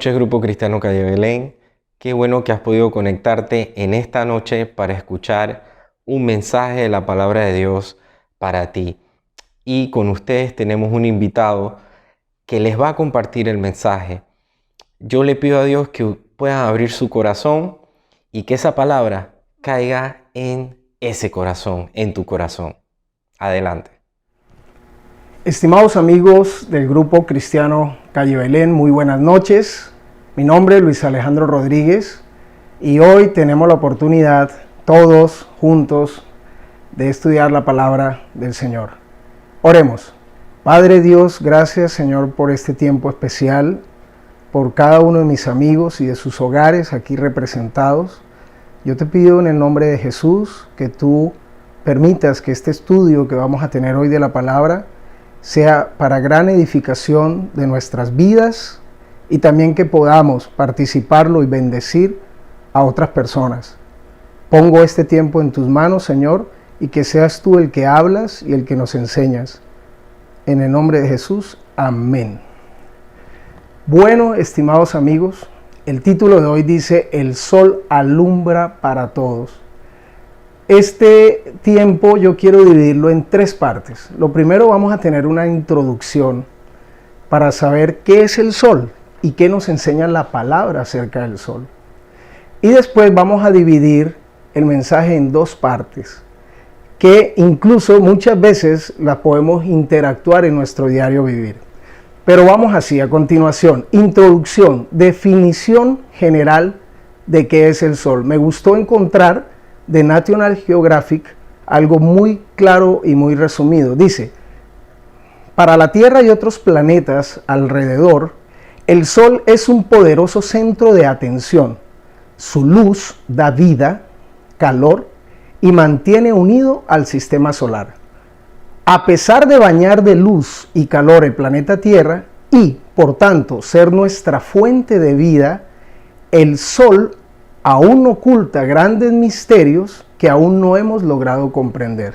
noches, Grupo Cristiano Calle Belén. Qué bueno que has podido conectarte en esta noche para escuchar un mensaje de la palabra de Dios para ti. Y con ustedes tenemos un invitado que les va a compartir el mensaje. Yo le pido a Dios que puedan abrir su corazón y que esa palabra caiga en ese corazón, en tu corazón. Adelante. Estimados amigos del Grupo Cristiano Calle Belén, muy buenas noches. Mi nombre es Luis Alejandro Rodríguez y hoy tenemos la oportunidad, todos juntos, de estudiar la palabra del Señor. Oremos. Padre Dios, gracias Señor por este tiempo especial, por cada uno de mis amigos y de sus hogares aquí representados. Yo te pido en el nombre de Jesús que tú permitas que este estudio que vamos a tener hoy de la palabra sea para gran edificación de nuestras vidas y también que podamos participarlo y bendecir a otras personas. Pongo este tiempo en tus manos, Señor, y que seas tú el que hablas y el que nos enseñas. En el nombre de Jesús, amén. Bueno, estimados amigos, el título de hoy dice: El sol alumbra para todos. Este tiempo yo quiero dividirlo en tres partes. Lo primero, vamos a tener una introducción para saber qué es el sol y qué nos enseña la palabra acerca del sol. Y después vamos a dividir el mensaje en dos partes, que incluso muchas veces las podemos interactuar en nuestro diario vivir. Pero vamos así, a continuación, introducción, definición general de qué es el sol. Me gustó encontrar de National Geographic algo muy claro y muy resumido. Dice: para la Tierra y otros planetas alrededor, el Sol es un poderoso centro de atención. Su luz da vida, calor y mantiene unido al sistema solar. A pesar de bañar de luz y calor el planeta Tierra y, por tanto, ser nuestra fuente de vida, el Sol aún oculta grandes misterios que aún no hemos logrado comprender.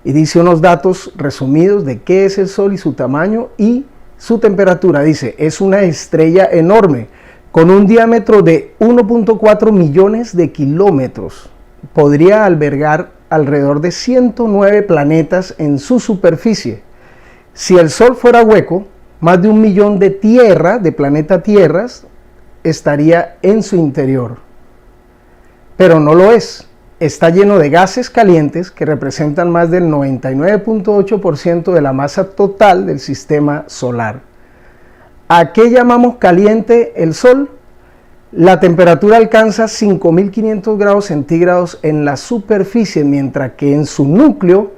Y dice unos datos resumidos de qué es el Sol y su tamaño y su temperatura. Dice: es una estrella enorme con un diámetro de 1.4 millones de kilómetros. Podría albergar alrededor de 109 planetas en su superficie. Si el Sol fuera hueco, más de 1 millón de planeta Tierras, estaría en su interior. Pero no lo es. Está lleno de gases calientes que representan más del 99.8% de la masa total del sistema solar. ¿A qué llamamos caliente el Sol? La temperatura alcanza 5.500 grados centígrados en la superficie, mientras que en su núcleo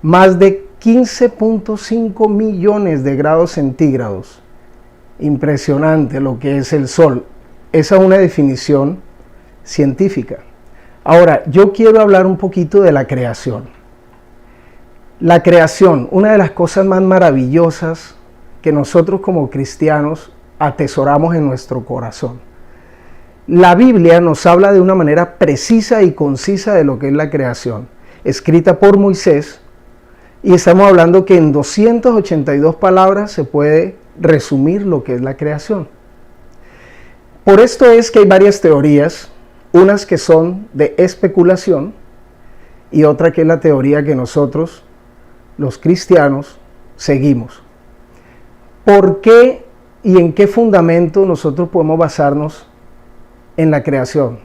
más de 15.5 millones de grados centígrados. Impresionante lo que es el Sol. Esa es una definición científica. Ahora, yo quiero hablar un poquito de la creación. La creación, una de las cosas más maravillosas que nosotros como cristianos atesoramos en nuestro corazón. La Biblia nos habla de una manera precisa y concisa de lo que es la creación, escrita por Moisés, y estamos hablando que en 282 palabras se puede resumir lo que es la creación. Por esto es que hay varias teorías, unas que son de especulación y otra que es la teoría que nosotros, los cristianos, seguimos. ¿Por qué y en qué fundamento nosotros podemos basarnos en la creación?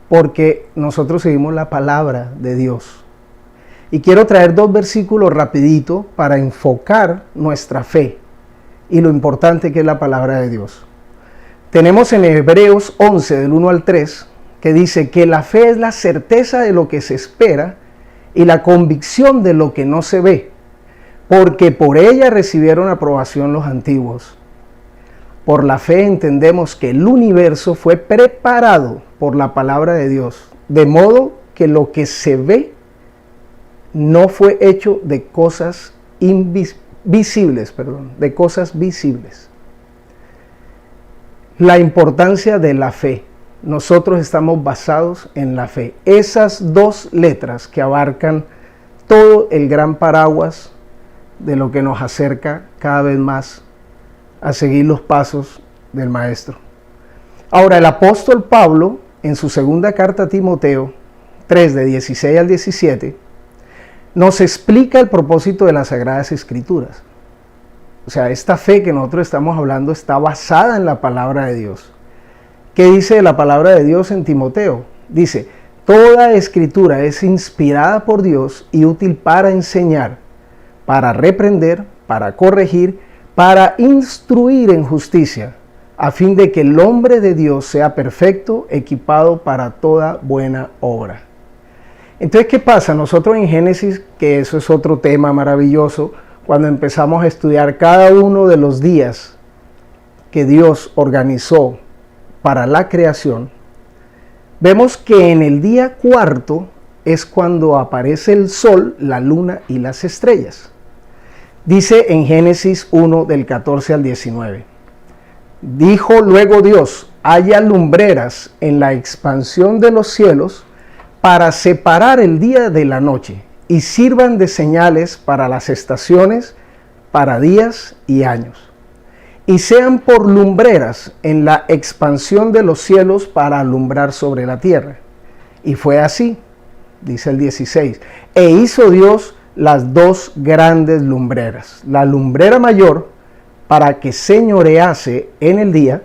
Porque nosotros seguimos la palabra de Dios. Y quiero traer dos versículos rapidito para enfocar nuestra fe y lo importante que es la palabra de Dios. Tenemos en Hebreos 11, del 1 al 3, que dice que la fe es la certeza de lo que se espera y la convicción de lo que no se ve, porque por ella recibieron aprobación los antiguos. Por la fe entendemos que el universo fue preparado por la palabra de Dios, de modo que lo que se ve no fue hecho de cosas visibles. La importancia de la fe. Nosotros estamos basados en la fe. Esas dos letras que abarcan todo el gran paraguas de lo que nos acerca cada vez más a seguir los pasos del Maestro. Ahora, el apóstol Pablo, en su segunda carta a Timoteo, 3, de 16 al 17, nos explica el propósito de las Sagradas Escrituras. O sea, esta fe que nosotros estamos hablando está basada en la palabra de Dios. ¿Qué dice la palabra de Dios en Timoteo? Dice, toda escritura es inspirada por Dios y útil para enseñar, para reprender, para corregir, para instruir en justicia, a fin de que el hombre de Dios sea perfecto, equipado para toda buena obra. Entonces, ¿qué pasa? Nosotros en Génesis, que eso es otro tema maravilloso, cuando empezamos a estudiar cada uno de los días que Dios organizó para la creación, vemos que en el día cuarto es cuando aparece el sol, la luna y las estrellas. Dice en Génesis 1 del 14 al 19. Dijo luego Dios, haya lumbreras en la expansión de los cielos para separar el día de la noche y sirvan de señales para las estaciones, para días y años. Y sean por lumbreras en la expansión de los cielos para alumbrar sobre la tierra. Y fue así, dice el 16. E hizo Dios las dos grandes lumbreras, la lumbrera mayor para que señorease en el día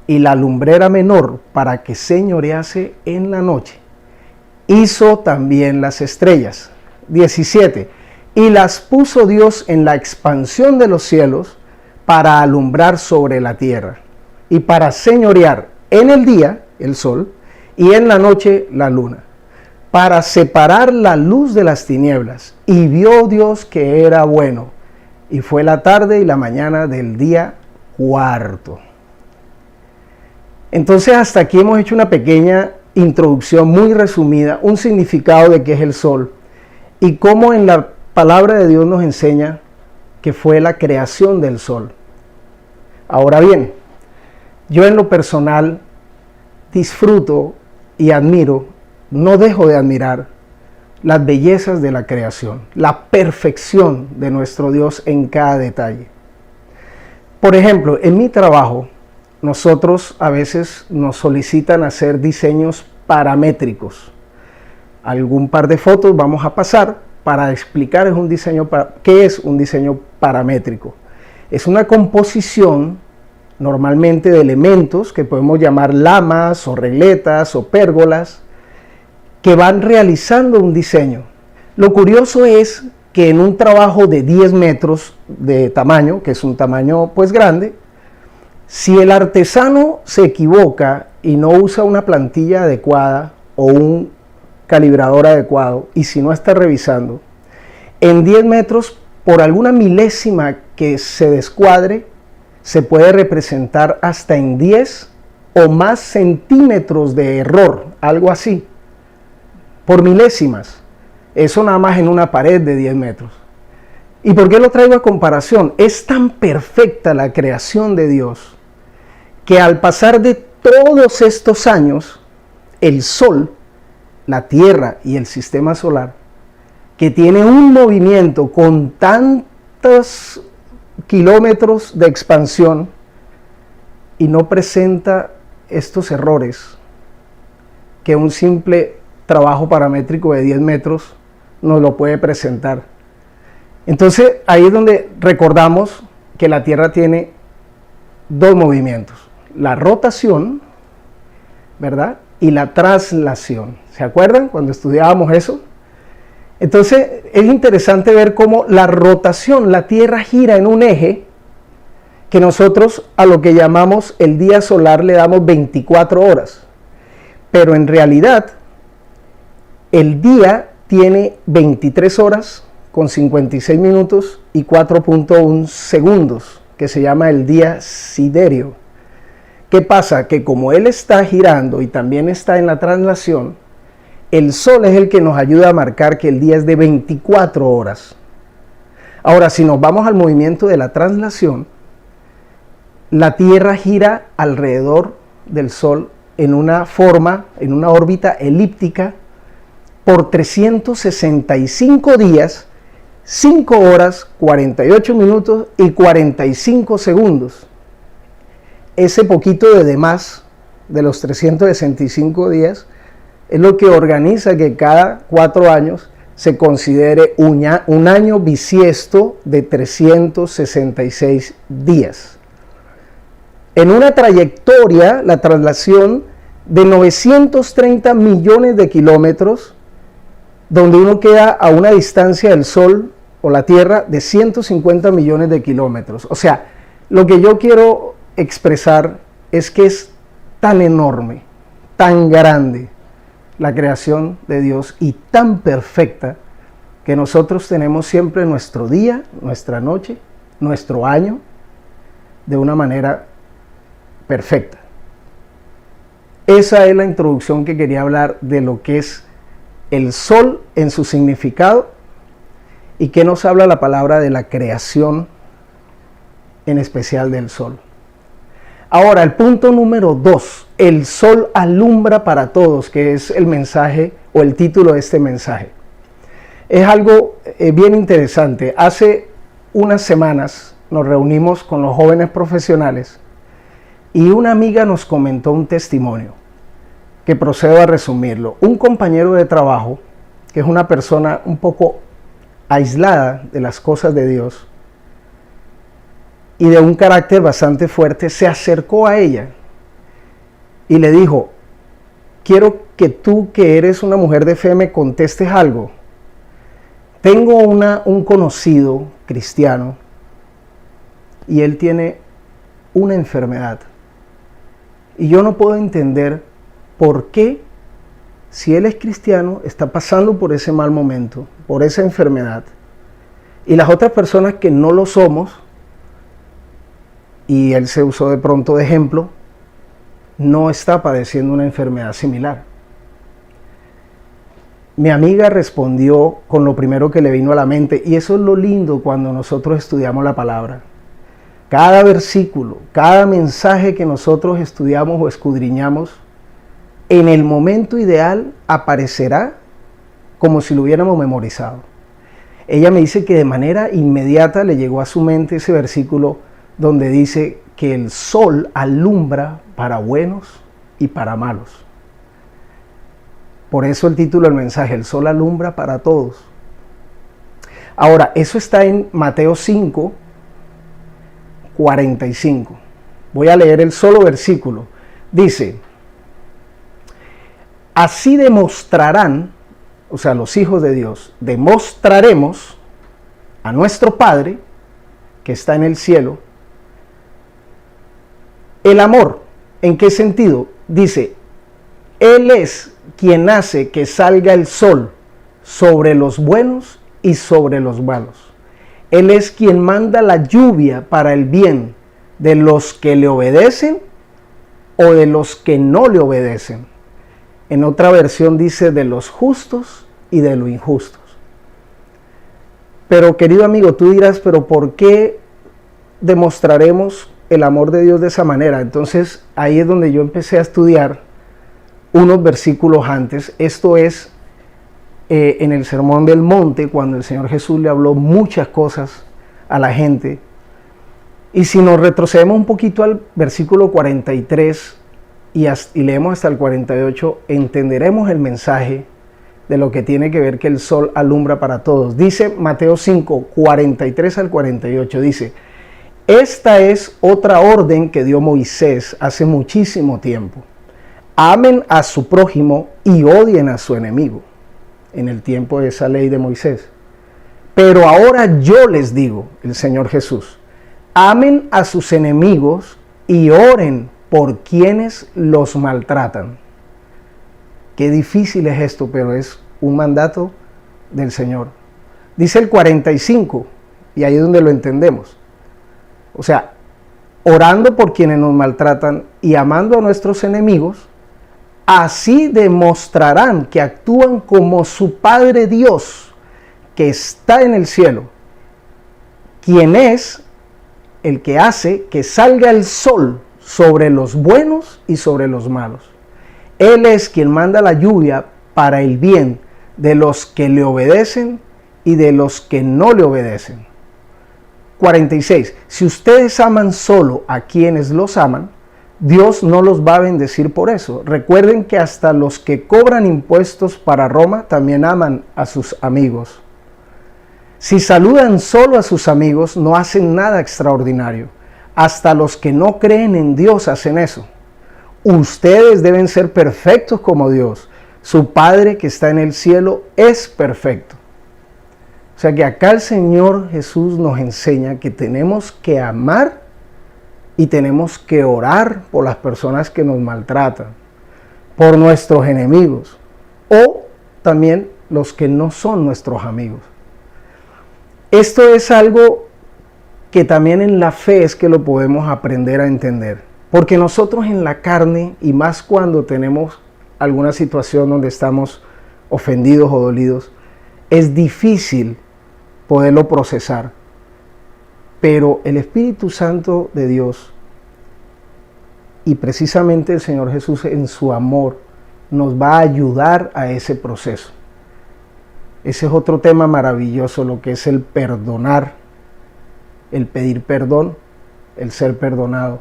y la lumbrera menor para que señorease en la noche. Hizo también las estrellas. 17. Y las puso Dios en la expansión de los cielos para alumbrar sobre la tierra y para señorear en el día, el sol, y en la noche, la luna, para separar la luz de las tinieblas. Y vio Dios que era bueno. Y fue la tarde y la mañana del día cuarto. Entonces hasta aquí hemos hecho una pequeña introducción muy resumida, un significado de qué es el sol y cómo en la palabra de Dios nos enseña que fue la creación del sol. Ahora bien, yo en lo personal disfruto y admiro, no dejo de admirar las bellezas de la creación, la perfección de nuestro Dios en cada detalle. Por ejemplo, en mi trabajo, nosotros a veces nos solicitan hacer diseños paramétricos. Algún par de fotos vamos a pasar para explicar qué es un diseño paramétrico. Es una composición normalmente de elementos que podemos llamar lamas o regletas o pérgolas, que van realizando un diseño. Lo curioso es que en un trabajo de 10 metros de tamaño, que es un tamaño pues grande, si el artesano se equivoca y no usa una plantilla adecuada o un calibrador adecuado, y si no está revisando, en 10 metros, por alguna milésima que se descuadre, se puede representar hasta en 10 o más centímetros de error, algo así. Por milésimas, eso nada más en una pared de 10 metros. ¿Y por qué lo traigo a comparación? Es tan perfecta la creación de Dios que al pasar de todos estos años, el Sol, la Tierra y el Sistema Solar, que tiene un movimiento con tantos kilómetros de expansión y no presenta estos errores que un simple trabajo paramétrico de 10 metros nos lo puede presentar. Entonces ahí es donde recordamos que la Tierra tiene dos movimientos, la rotación, ¿verdad? Y la traslación. ¿Se acuerdan cuando estudiábamos eso? Entonces es interesante ver cómo la rotación, la Tierra gira en un eje que nosotros a lo que llamamos el día solar le damos 24 horas, pero en realidad el día tiene 23 horas con 56 minutos y 4.1 segundos, que se llama el día siderio. ¿Qué pasa? Que como él está girando y también está en la traslación, el Sol es el que nos ayuda a marcar que el día es de 24 horas. Ahora, si nos vamos al movimiento de la traslación, la Tierra gira alrededor del Sol en una forma, en una órbita elíptica, por 365 días, 5 horas, 48 minutos y 45 segundos. ese poquito de demás de los 365 días es lo que organiza que cada 4 años se considere un año bisiesto de 366 días. En una trayectoria, la traslación de 930 millones de kilómetros, donde uno queda a una distancia del Sol o la Tierra de 150 millones de kilómetros. O sea, lo que yo quiero expresar es que es tan enorme, tan grande la creación de Dios y tan perfecta que nosotros tenemos siempre nuestro día, nuestra noche, nuestro año de una manera perfecta. Esa es la introducción que quería hablar de lo que es el sol en su significado y que nos habla la palabra de la creación, en especial del sol. Ahora, el punto número 2, el sol alumbra para todos, que es el mensaje o el título de este mensaje. Es algo bien interesante. Hace unas semanas nos reunimos con los jóvenes profesionales y una amiga nos comentó un testimonio que procedo a resumirlo. Un compañero de trabajo, que es una persona un poco aislada de las cosas de Dios y de un carácter bastante fuerte, se acercó a ella y le dijo: quiero que tú, que eres una mujer de fe, me contestes algo. Tengo un conocido cristiano y él tiene una enfermedad y yo no puedo entender por qué, si él es cristiano, está pasando por ese mal momento, por esa enfermedad, y las otras personas que no lo somos, y él se usó de pronto de ejemplo, no está padeciendo una enfermedad similar. Mi amiga respondió con lo primero que le vino a la mente, y eso es lo lindo cuando nosotros estudiamos la palabra. Cada versículo, cada mensaje que nosotros estudiamos o escudriñamos, en el momento ideal aparecerá como si lo hubiéramos memorizado. Ella me dice que de manera inmediata le llegó a su mente ese versículo donde dice que el sol alumbra para buenos y para malos. Por eso el título del mensaje, el sol alumbra para todos. Ahora, eso está en Mateo 5, 45. Voy a leer el solo versículo. Dice: así demostrarán, o sea, los hijos de Dios, demostraremos a nuestro Padre que está en el cielo el amor. ¿En qué sentido? Dice, Él es quien hace que salga el sol sobre los buenos y sobre los malos. Él es quien manda la lluvia para el bien de los que le obedecen o de los que no le obedecen. En otra versión dice de los justos y de los injustos. Pero querido amigo, tú dirás, pero ¿por qué demostraremos el amor de Dios de esa manera? Entonces ahí es donde yo empecé a estudiar unos versículos antes. Esto es en el Sermón del Monte, cuando el Señor Jesús le habló muchas cosas a la gente. Y si nos retrocedemos un poquito al versículo 43 y leemos hasta el 48, entenderemos el mensaje de lo que tiene que ver que el sol alumbra para todos. Dice Mateo 5, 43 al 48, dice: esta es otra orden que dio Moisés hace muchísimo tiempo. Amen a su prójimo y odien a su enemigo. En el tiempo de esa ley de Moisés. Pero ahora yo les digo, el Señor Jesús, amen a sus enemigos y oren por quienes los maltratan. Qué difícil es esto, pero es un mandato del Señor. Dice el 45, y ahí es donde lo entendemos. O sea, orando por quienes nos maltratan y amando a nuestros enemigos, así demostrarán que actúan como su Padre Dios, que está en el cielo, quien es el que hace que salga el sol sobre los buenos y sobre los malos. Él es quien manda la lluvia para el bien de los que le obedecen y de los que no le obedecen. 46. Si ustedes aman solo a quienes los aman, Dios no los va a bendecir por eso. Recuerden que hasta los que cobran impuestos para Roma también aman a sus amigos. Si saludan solo a sus amigos, no hacen nada extraordinario. Hasta los que no creen en Dios hacen eso. Ustedes deben ser perfectos como Dios. Su Padre que está en el cielo es perfecto. O sea que acá el Señor Jesús nos enseña que tenemos que amar y tenemos que orar por las personas que nos maltratan, por nuestros enemigos o también los que no son nuestros amigos. Esto es algo que también en la fe es que lo podemos aprender a entender. Porque nosotros en la carne, y más cuando tenemos alguna situación donde estamos ofendidos o dolidos, es difícil poderlo procesar. Pero el Espíritu Santo de Dios y precisamente el Señor Jesús en su amor nos va a ayudar a ese proceso. Ese es otro tema maravilloso, lo que es el perdonar, el pedir perdón, el ser perdonado,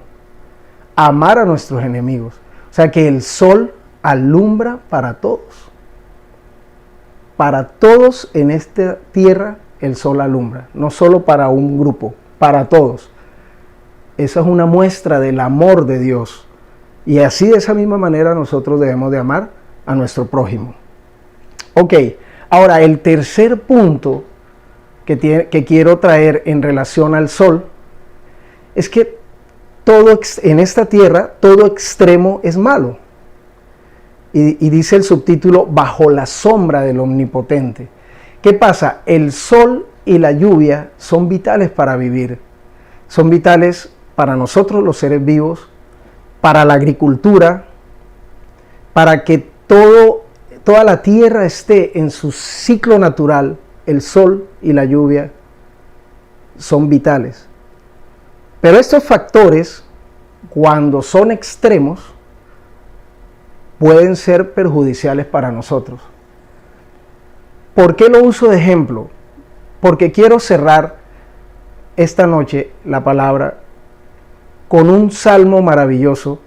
amar a nuestros enemigos. O sea que el sol alumbra para todos. Para todos en esta tierra el sol alumbra, no solo para un grupo, para todos. Esa es una muestra del amor de Dios. Y así de esa misma manera nosotros debemos de amar a nuestro prójimo. Ok, ahora el tercer punto que quiero traer en relación al sol es que en esta tierra todo extremo es malo. Y dice el subtítulo, bajo la sombra del Omnipotente. ¿Qué pasa? El sol y la lluvia son vitales para vivir. Son vitales para nosotros los seres vivos, para la agricultura, para que toda la tierra esté en su ciclo natural. El sol y la lluvia son vitales. Pero estos factores, cuando son extremos, pueden ser perjudiciales para nosotros. ¿Por qué lo uso de ejemplo? Porque quiero cerrar esta noche la palabra con un salmo maravilloso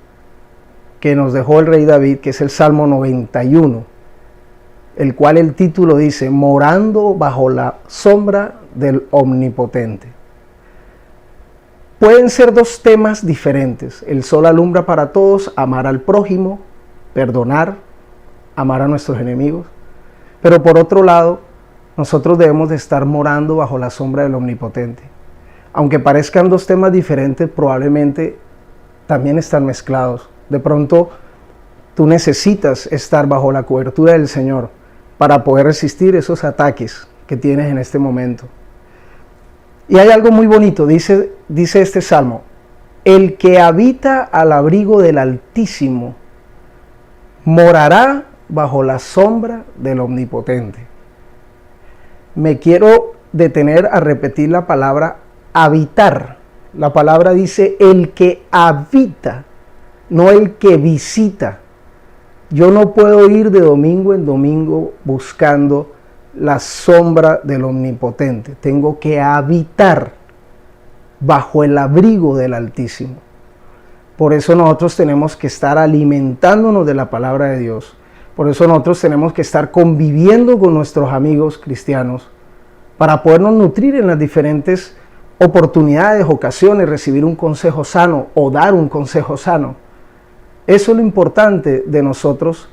que nos dejó el rey David, que es el Salmo 91, el cual el título dice, morando bajo la sombra del Omnipotente. Pueden ser dos temas diferentes. El sol alumbra para todos, amar al prójimo, perdonar, amar a nuestros enemigos. Pero por otro lado, nosotros debemos de estar morando bajo la sombra del Omnipotente. Aunque parezcan dos temas diferentes, probablemente también están mezclados. De pronto, tú necesitas estar bajo la cobertura del Señor para poder resistir esos ataques que tienes en este momento. Y hay algo muy bonito, dice este salmo, el que habita al abrigo del Altísimo morará bajo la sombra del Omnipotente. Me quiero detener a repetir la palabra habitar. La palabra dice el que habita, no el que visita. Yo no puedo ir de domingo en domingo buscando la sombra del Omnipotente. Tengo que habitar bajo el abrigo del Altísimo. Por eso nosotros tenemos que estar alimentándonos de la palabra de Dios. Por eso nosotros tenemos que estar conviviendo con nuestros amigos cristianos para podernos nutrir en las diferentes oportunidades, ocasiones, recibir un consejo sano o dar un consejo sano. Eso es lo importante de nosotros,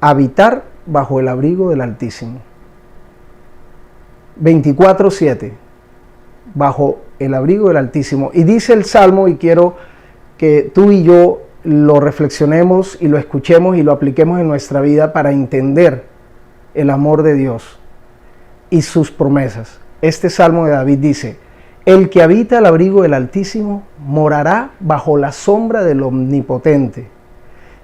habitar bajo el abrigo del Altísimo. 24:7, bajo el abrigo del Altísimo. Y dice el Salmo, y quiero que tú y yo lo reflexionemos y lo escuchemos y lo apliquemos en nuestra vida para entender el amor de Dios y sus promesas. Este Salmo de David dice, el que habita al abrigo del Altísimo morará bajo la sombra del Omnipotente.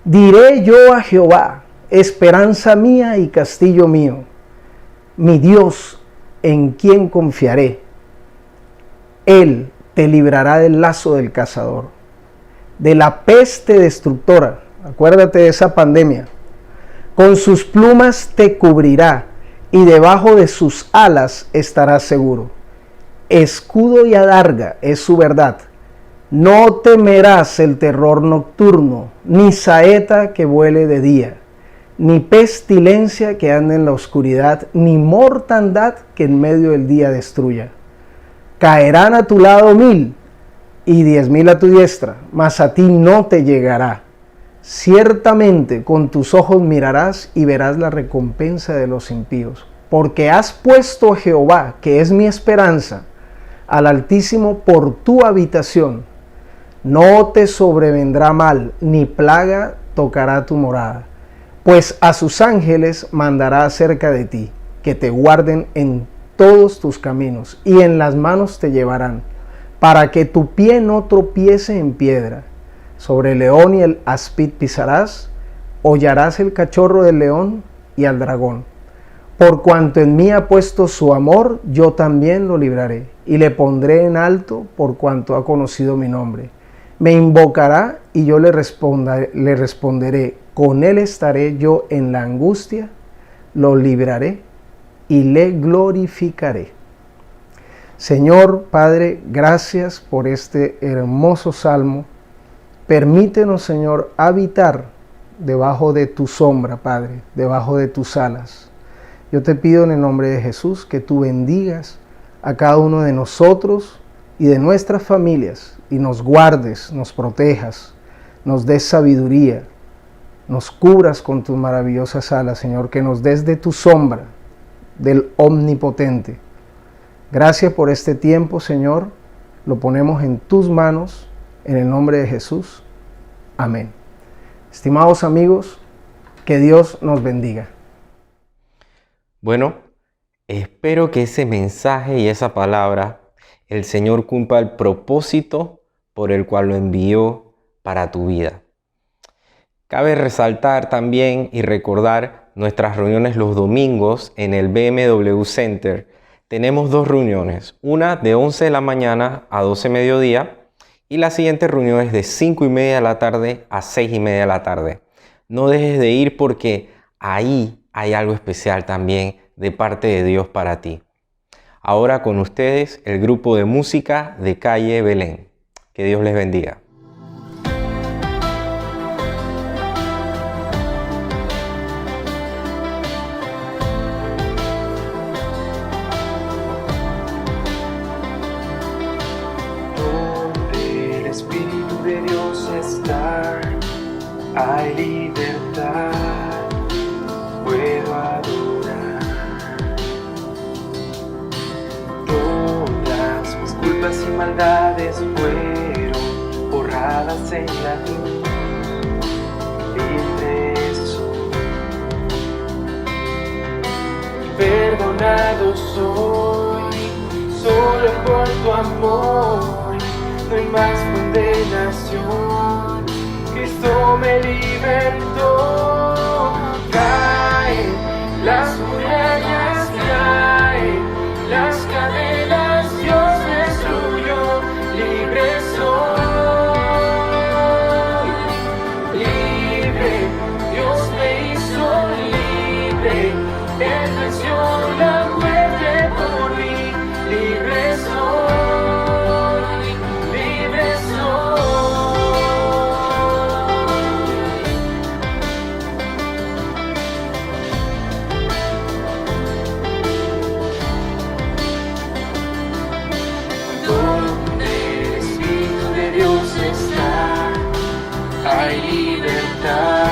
Diré yo a Jehová, esperanza mía y castillo mío, mi Dios en quien confiaré. Él te librará del lazo del cazador, de la peste destructora. Acuérdate de esa pandemia. Con sus plumas te cubrirá y debajo de sus alas estarás seguro. Escudo y adarga es su verdad. No temerás el terror nocturno, ni saeta que vuele de día, ni pestilencia que ande en la oscuridad, ni mortandad que en medio del día destruya. Caerán a tu lado 1000 y 10.000 a tu diestra, mas a ti no te llegará. Ciertamente con tus ojos mirarás y verás la recompensa de los impíos, porque has puesto a Jehová, que es mi esperanza, al Altísimo por tu habitación. No te sobrevendrá mal, ni plaga tocará tu morada, pues a sus ángeles mandará acerca de ti, que te guarden en todos tus caminos, y en las manos te llevarán, para que tu pie no tropiece en piedra. Sobre el león y el áspid pisarás, hollarás el cachorro del león y al dragón. Por cuanto en mí ha puesto su amor, yo también lo libraré, y le pondré en alto por cuanto ha conocido mi nombre. Me invocará y yo le responderé, con él estaré yo en la angustia, lo libraré y le glorificaré. Señor Padre, gracias por este hermoso salmo. Permítenos, Señor, habitar debajo de tu sombra, Padre, debajo de tus alas. Yo te pido en el nombre de Jesús que tú bendigas a cada uno de nosotros y de nuestras familias y nos guardes, nos protejas, nos des sabiduría, nos cubras con tus maravillosas alas, Señor, que nos des de tu sombra, del Omnipotente. Gracias por este tiempo, Señor, lo ponemos en tus manos, en el nombre de Jesús. Amén. Estimados amigos, que Dios nos bendiga. Bueno, espero que ese mensaje y esa palabra, el Señor cumpla el propósito por el cual lo envió para tu vida. Cabe resaltar también y recordar nuestras reuniones los domingos en el BMW Center. Tenemos 2 reuniones, una de 11 de la mañana a 12 de mediodía, y la siguiente reunión es de 5:30 de la tarde a 6:30 de la tarde. No dejes de ir porque ahí hay algo especial también de parte de Dios para ti. Ahora con ustedes el grupo de música de Calle Belén. Que Dios les bendiga. Hay libertad, puedo adorar. Todas mis culpas y maldades fueron borradas en la cruz. Libre soy, perdonado soy, solo por tu amor. No hay más condenación. Cristo me libertó. Caen las murallas, caen las cadenas, Dios destruyó. Libre soy, libre, Dios me hizo libre. Él venció la muerte por mí. Libre soy, libre soy. Hay libertad,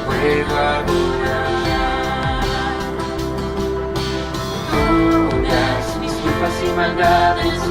puedo adorar. Todas mis culpas y maldades